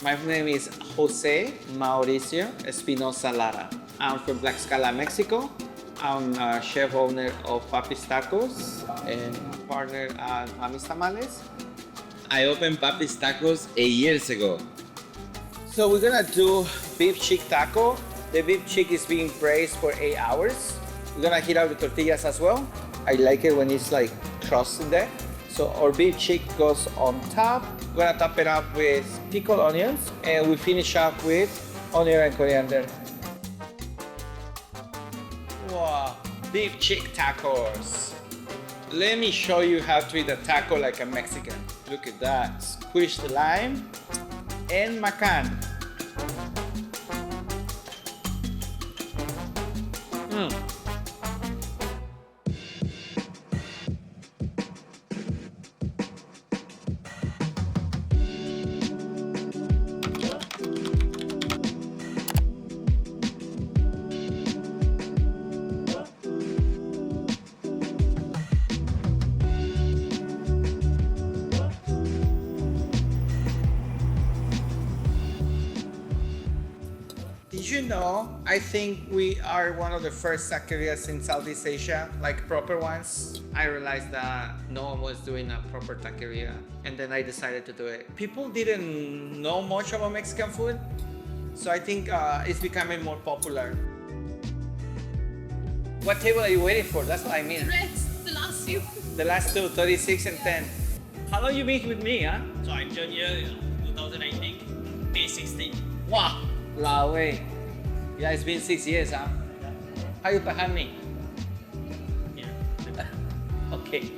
My name is Jose Mauricio Espinoza Lara. I'm from Tlaxcala, Mexico. I'm a chef owner of Papi's Tacos and partner at Mami's Tamales. I opened Papi's Tacos 8 years ago. So we're gonna do beef cheek taco. The beef cheek is being braised for 8 hours. We're gonna heat up the tortillas as well. I like it when it's like crust in there. So our beef cheek goes on top. We're gonna top it up with pickled onions and we finish up with onion and coriander. Wow, beef cheek tacos. Let me show you how to eat a taco like a Mexican. Look at that. Squish the lime and macan. Did you know, I think we are one of the first taquerias in Southeast Asia, like proper ones. I realized that no one was doing a proper taqueria, and then I decided to do it. People didn't know much about Mexican food, so I think it's becoming more popular. What table are you waiting for? That's what I mean. The last few. The last two, 36 and 10. How long you been with me, huh? So I joined here in 2019, May 16. Wow, la way. Yeah, it's been 6 years, huh? How you tahan me? Yeah. Okay.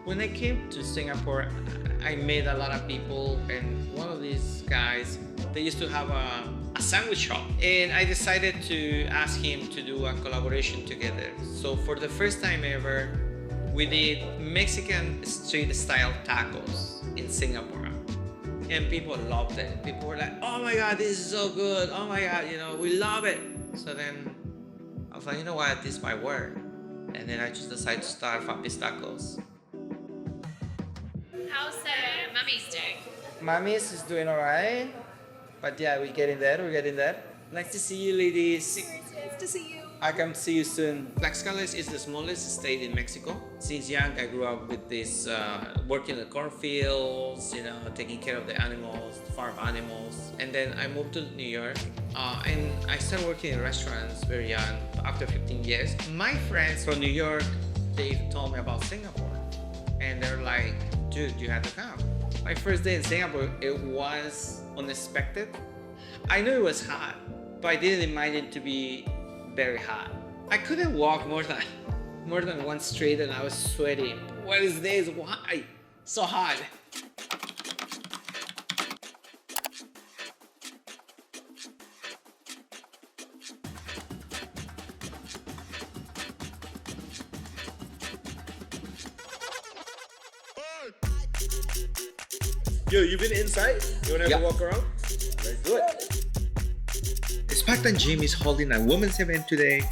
When I came to Singapore, I met a lot of people, and one of these guys, they used to have a sandwich shop, and I decided to ask him to do a collaboration together. So for the first time ever, we did Mexican street style tacos in Singapore. And people loved it. People were like, oh my God, this is so good. Oh my God, we love it. So then I was like, you know what, this might work. And then I just decided to start Papi's Tacos. How's Mummy's doing? Mommy's is doing all right. But yeah, we're getting there. Nice to see you, ladies. Nice to see you. I can see you soon. Tlaxcala is the smallest state in Mexico. Since young, I grew up with this, working in the cornfields, taking care of the animals, farm animals. And then I moved to New York, and I started working in restaurants very young, after 15 years. My friends from New York, they told me about Singapore. And they're like, dude, you have to come. My first day in Singapore, it was unexpected. I knew it was hot, but I didn't imagine it to be very hot. I couldn't walk more than one street and I was sweating. What is this? Why? So hot. Yo, you been inside? You wanna have a walk around? Let's do it. Spartan Gym is holding a women's event today,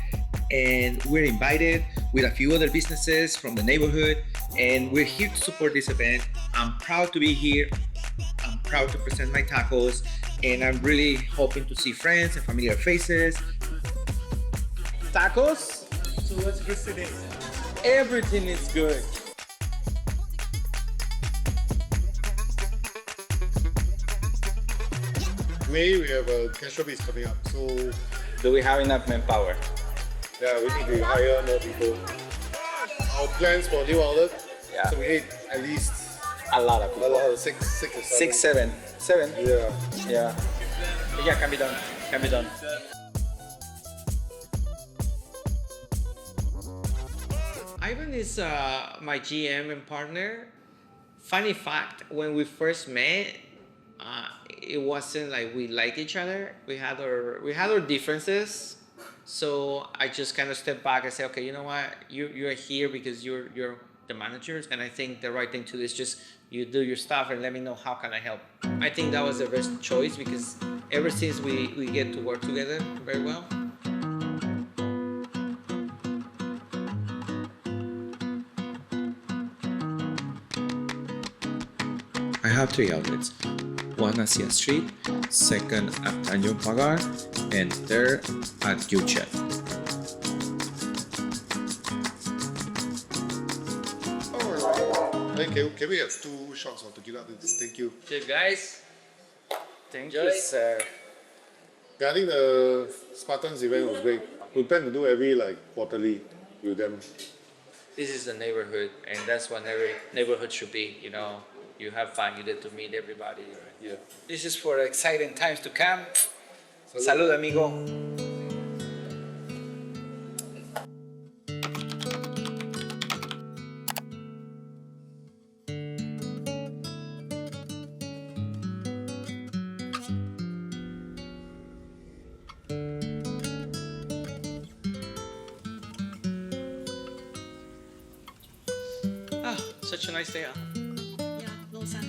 and we're invited with a few other businesses from the neighborhood, and we're here to support this event. I'm proud to be here. I'm proud to present my tacos, and I'm really hoping to see friends and familiar faces. Tacos? So what's good today? Everything is good. May we have a cash base coming up, so Do we have enough manpower? yeah, we need to hire more people. Our plans for new outlet, Yeah. so we need at least A lot of people. six or seven. 6, 7. 7? Yeah. Yeah. Yeah, can be done. Can be done. Ivan is my GM and partner. Funny fact, when we first met, it wasn't like we like each other. We had our differences. So I just kind of stepped back and said, okay, you know what? You're here because you're the managers, and I think the right thing to do is just you do your stuff and let me know how can I help. I think that was the best choice because ever since we get to work together very well. I have 3 outlets. one Asia Street, second at Tanjung Pagar, and third at Gilchet. Hey, can we have 2 shots of tequila, please? Thank you. Cheers, guys. Thank you, sir. Yeah, I think the Spartans event was great. We plan to do every quarterly with them. This is the neighborhood, and that's what every neighborhood should be. You have fun, you get to meet everybody. Yeah. This is for exciting times to come. Salud, amigo. Such a nice day. Yeah, no sun.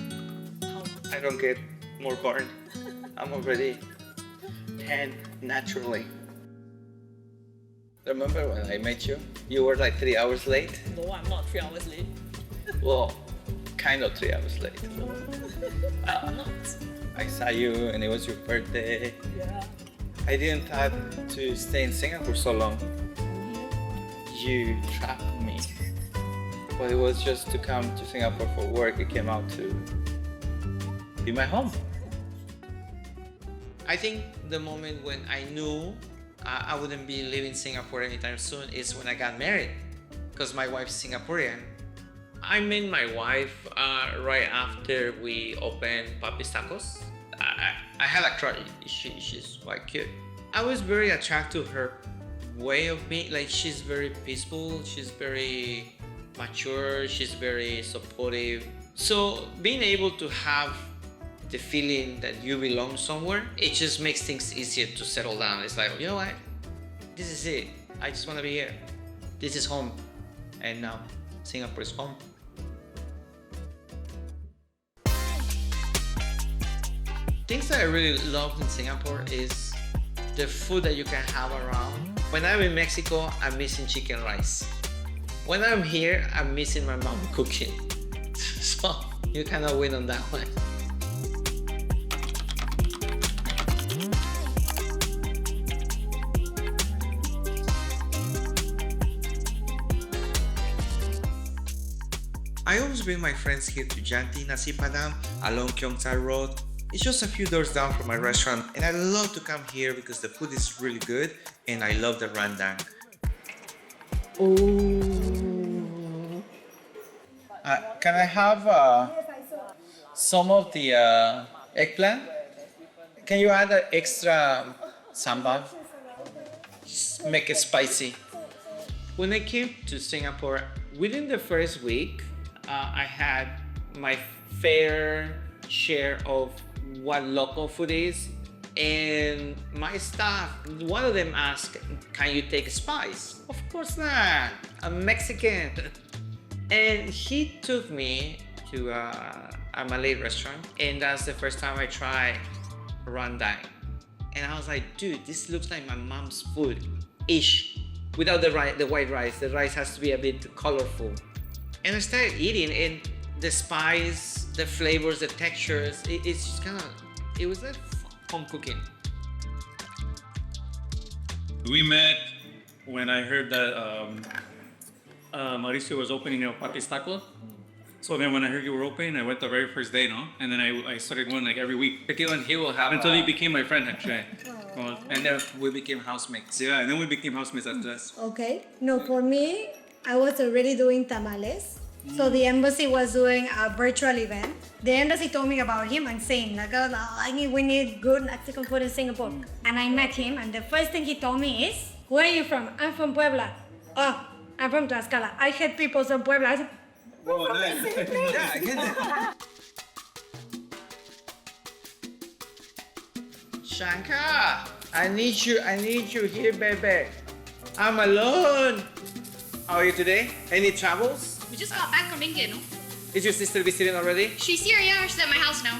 How? I don't get more corn. I'm already tan naturally. Remember when I met you? You were like 3 hours late? No, I'm not 3 hours late. Well, kind of 3 hours late. I'm not. I saw you and it was your birthday. Yeah. I didn't thought to stay in Singapore so long. You trapped me. But it was just to come to Singapore for work. It came out to be my home. I think the moment when I knew I wouldn't be leaving Singapore anytime soon is when I got married, because my wife's Singaporean. I met my wife right after we opened Papi's Tacos. I had a crush. She's quite cute. I was very attracted to her way of being. Like, she's very peaceful. She's very mature. She's very supportive. So being able to have the feeling that you belong somewhere, it just makes things easier to settle down. It's like, you know what? This is it. I just want to be here. This is home. And now Singapore is home. Things that I really love in Singapore is the food that you can have around. When I'm in Mexico, I'm missing chicken rice. When I'm here, I'm missing my mom cooking. So you cannot win on that one. I always bring my friends here to Janti Nasi Padang along Kyeongsa Road. It's just a few doors down from my restaurant, and I love to come here because the food is really good and I love the rendang. Can I have some of the eggplant? Can you add an extra sambal? Just make it spicy. When I came to Singapore, within the first week, I had my fair share of what local food is, and my staff, one of them asked, can you take spice? Of course not, I'm Mexican. And he took me to a Malay restaurant, and that's the first time I tried rendang. And I was like, dude, this looks like my mom's food-ish, without the white rice. The rice has to be a bit colorful. And I started eating, and the spice, the flavors, the textures, it's just kind of, it was like home cooking. We met when I heard that Mauricio was opening Papi's Taco. So then when I heard you were opening, I went the very first day, no? And then I started going like every week. And he will have Until he became my friend, actually. and then we became housemates. Yeah, and then we became housemates after that. Okay. No, for me, I was already doing tamales. So the embassy was doing a virtual event. The embassy told me about him and saying, like, we need good Mexican food in Singapore. And I met him, and the first thing he told me is, where are you from? I'm from Puebla. Oh, I'm from Tlaxcala. I had people from Puebla. I said, Oh, nice. Yeah, I get it. Shankar, I need you here, baby. I'm alone. How are you today? Any travels? We just got back from India, no? Is your sister visiting already? She's here, yeah. She's at my house now.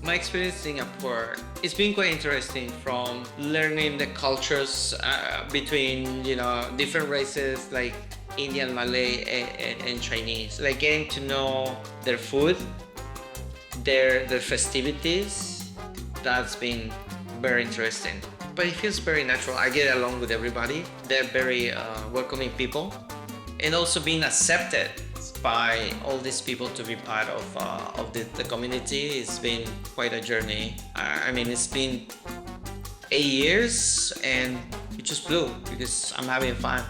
My experience in Singapore, it's been quite interesting, from learning the cultures between, different races like Indian, Malay, and Chinese. Like getting to know their food their festivities, that's been very interesting. But it feels very natural. I get along with everybody. They're very welcoming people, and also being accepted by all these people to be part of the community. It's been quite a journey. I mean, it's been 8 years, and it just flew because I'm having fun.